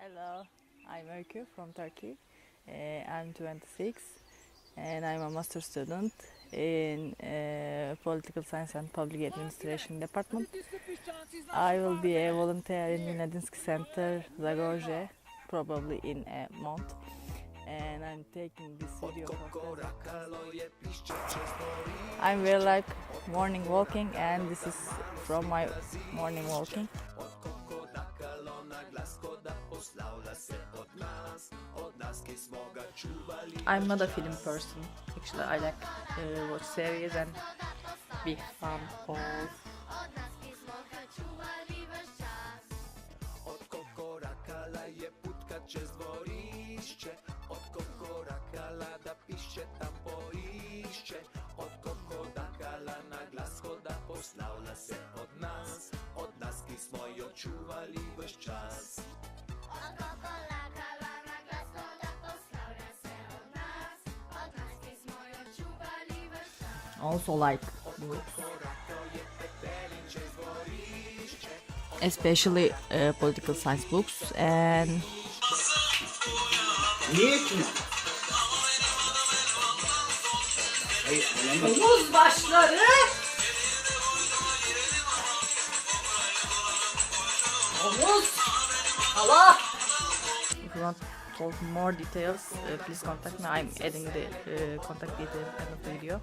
Hello, I'm Öykü from Turkey. I'm 26 and I'm a master student in Political Science and Public Administration Department. I will be a volunteer in Vinadinsky Center, Zagorje, probably in a month. And I'm taking this video for I'm very like morning walking, and this is from my morning walking. I'm not a film person. Actually, I like watch series and big fan of. Also like books, especially political science books and Omuz başları. Omuz. Allah. if you want to talk more details, please contact me. I'm adding the contact details in the video.